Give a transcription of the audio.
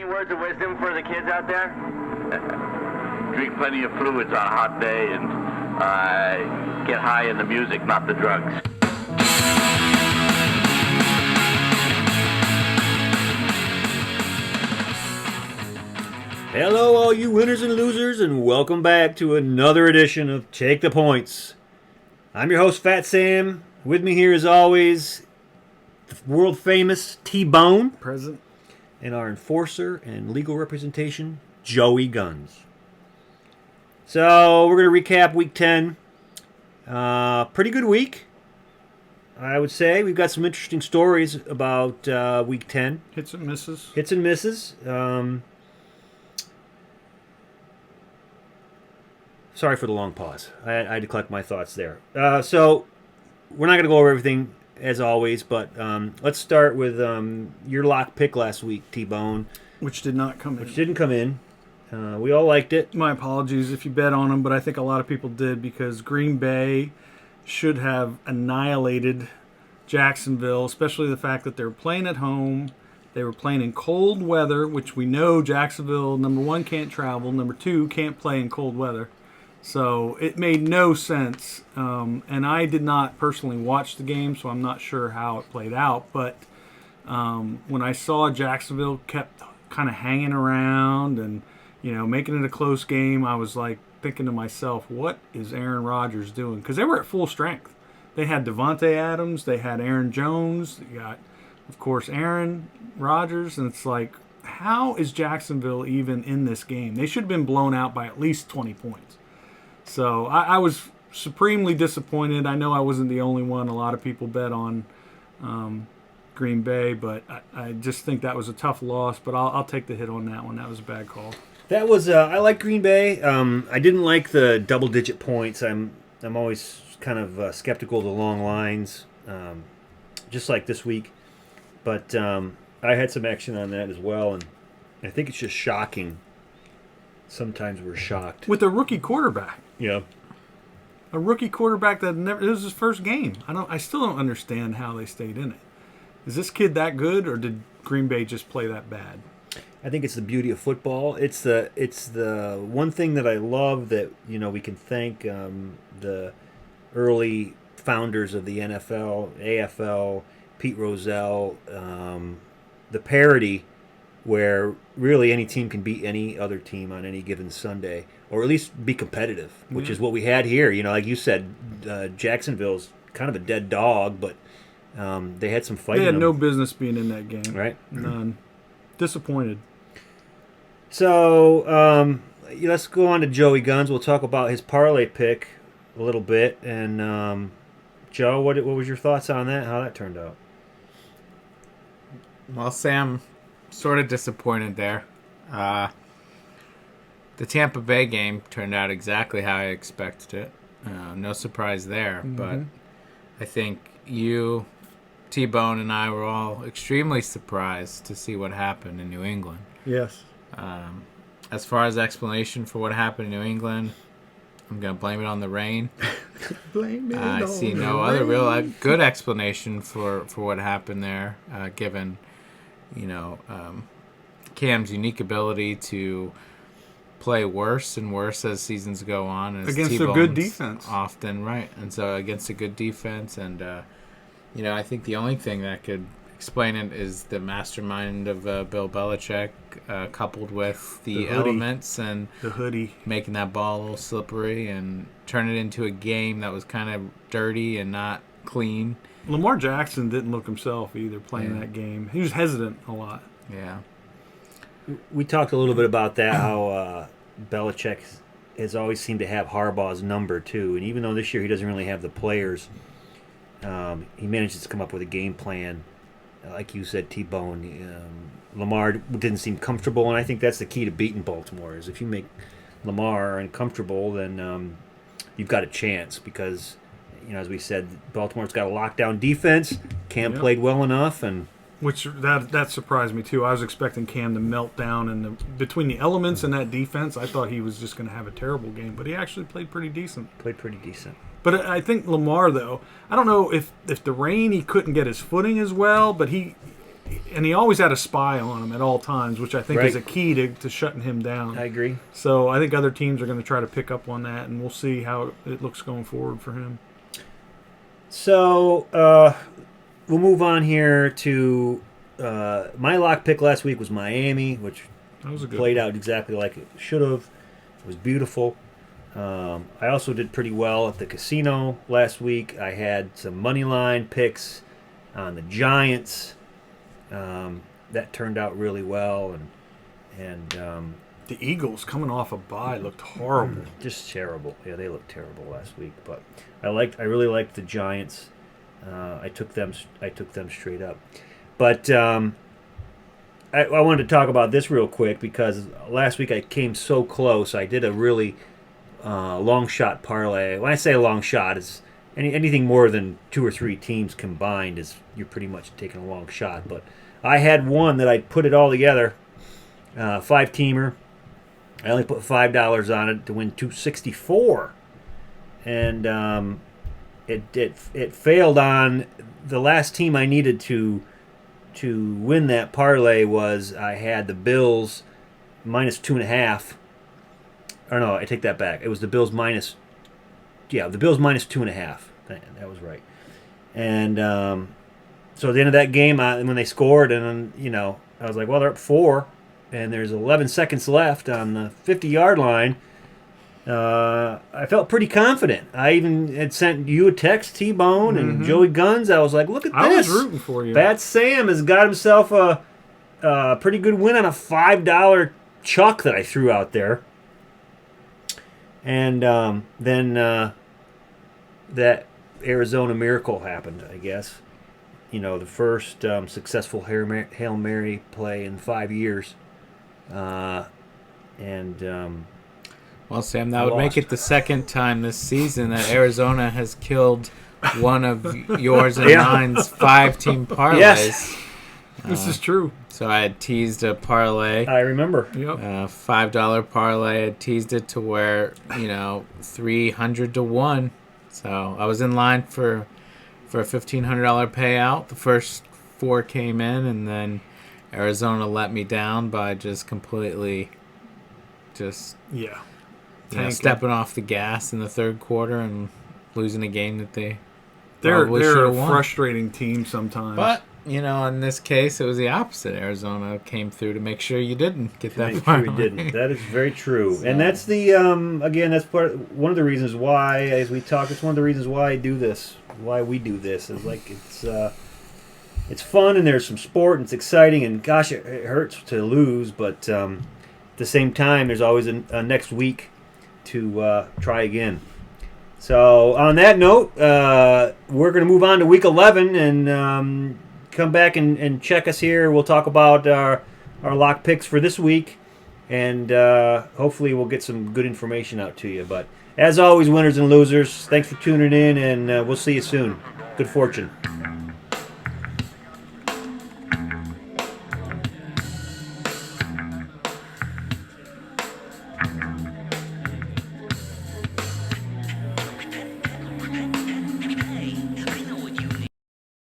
any words of wisdom for the kids out there? Drink plenty of fluids on a hot day and get high in the music, not the drugs. Hello, all you winners and losers, and welcome back to another edition of Take the Points. I'm your host, Fat Sam. With me here, as always, the world-famous T-Bone. Present. And our enforcer and legal representation, Joey Guns. So, we're going to recap Week 10. Pretty good week, I would say. We've got some interesting stories about Week 10. Hits and misses. Hits and misses. Sorry for the long pause. I had to collect my thoughts there. So, we're not going to go over everything, as always, but let's start with your lock pick last week, T-Bone. Which did not come in. Which didn't come in. We all liked it. My apologies if you bet on them, but I think a lot of people did because Green Bay should have annihilated Jacksonville, especially the fact that they were playing at home. They were playing in cold weather, which we know Jacksonville, number one, can't travel. Number two, can't play in cold weather. So it made no sense. And I did not personally watch the game, so I'm not sure how it played out. But when I saw Jacksonville kept kind of hanging around and, you know, making it a close game, I was like thinking to myself, what is Aaron Rodgers doing? Because they were at full strength. They had Devontae Adams. They had Aaron Jones. They got, of course, Aaron Rodgers. And it's like, how is Jacksonville even in this game? They should have been blown out by at least 20 points. So I was supremely disappointed. I know I wasn't the only one. A lot of people bet on Green Bay, but I just think that was a tough loss. But I'll take the hit on that one. That was a bad call. That was I like Green Bay. I didn't like the double-digit points. I'm always kind of skeptical of the long lines, just like this week. But I had some action on that as well, and I think it's just shocking. Sometimes we're shocked with a rookie quarterback. Yeah, a rookie quarterback that never. It was his first game. I still don't understand how they stayed in it. Is this kid that good, or did Green Bay just play that bad? I think it's the beauty of football. It's the one thing that I love that, you know, we can thank the early founders of the NFL, AFL, Pete Rozelle, the parity where really any team can beat any other team on any given Sunday, or at least be competitive, which is what we had here. You know, like you said, Jacksonville's kind of a dead dog, but they had some fight. They had no business being in that game. Right? None. Disappointed. So let's go on to Joey Guns. We'll talk about his parlay pick a little bit. And Joe, what was your thoughts on that? How that turned out? Well, Sam, sort of disappointed there. The Tampa Bay game turned out exactly how I expected it. No surprise there. Mm-hmm. But I think you, T-Bone, and I were all extremely surprised to see what happened in New England. Yes. As far as explanation for what happened in New England, I'm going to blame it on the rain. I see no other real good explanation for what happened there, given, you know, Cam's unique ability to play worse and worse as seasons go on. As against a good defense. Often, right. And so against a good defense. And, you know, I think the only thing that could explain it is the mastermind of Bill Belichick, coupled with the elements and the hoodie, making that ball a little slippery and turn it into a game that was kind of dirty and not clean. Lamar Jackson didn't look himself either playing that game. He was hesitant a lot. Yeah. We talked a little bit about that, how Belichick has always seemed to have Harbaugh's number too, and even though this year he doesn't really have the players, he manages to come up with a game plan. Like you said, T-Bone, Lamar didn't seem comfortable, and I think that's the key to beating Baltimore, is if you make Lamar uncomfortable, then you've got a chance because, you know, as we said, Baltimore's got a lockdown defense. Cam played well enough, and which that surprised me too. I was expecting Cam to melt down, and between the elements and that defense, I thought he was just going to have a terrible game, but he actually played pretty decent. But I think Lamar, though, I don't know if the rain, he couldn't get his footing as well, but he he always had a spy on him at all times, which I think is Right. a key to shutting him down. I agree. So I think other teams are going to try to pick up on that, and we'll see how it looks going forward for him. So we'll move on here to my lock pick last week was Miami, which That was a good played out exactly like it should have. It was beautiful. I also did pretty well at the casino last week. I had some money line picks on the Giants. That turned out really well, and The Eagles coming off a bye looked horrible. just terrible. Yeah, they looked terrible last week. But I really liked the Giants. I took them straight up. But I wanted to talk about this real quick because last week I came so close. I did a really long shot parlay. When I say a long shot, it's anything more than 2 or 3 teams combined is you're pretty much taking a long shot. But I had one that I put it all together, 5-teamer. I only put $5 on it to win $264, and it failed on the last team I needed to win that parlay was I had the Bills minus 2.5. Or no, I take that back. It was the Bills minus 2.5. That was right. And so at the end of that game, when they scored, and then, I was like, well, they're up 4, and there's 11 seconds left on the 50-yard line. I felt pretty confident. I even had sent you a text, T-Bone, and Joey Guns. I was like, look at this. I was rooting for you. Bat Sam has got himself a pretty good win on a $5 chuck that I threw out there. And then that Arizona miracle happened, I guess. The first successful Hail Mary play in 5 years. Well, Sam, that would make it the second time this season that Arizona has killed one of yours and mine's 5-team parlays. Yes. This is true. So I had teased a parlay. I remember. Yep. $5 parlay. I teased it to where 300 to 1. So I was in line for a $1,500 payout. The first 4 came in, and then Arizona let me down by just completely Yeah. stepping off the gas in the third quarter and losing a game that they They're probably a should've won. frustrating team sometimes. But in this case, it was the opposite. Arizona came through to make sure you didn't get that Make far. sure we didn't. That is very true, and that's the again. That's one of the reasons why, as we talk, it's one of the reasons why I do this. Why we do this is like it's fun and there's some sport and it's exciting and gosh, it hurts to lose, but at the same time, there's always a next week to try again. So on that note, we're going to move on to week 11 and come back and check us here. We'll talk about our lock picks for this week, and hopefully we'll get some good information out to you. But as always, winners and losers, thanks for tuning in, and we'll see you soon. Good fortune.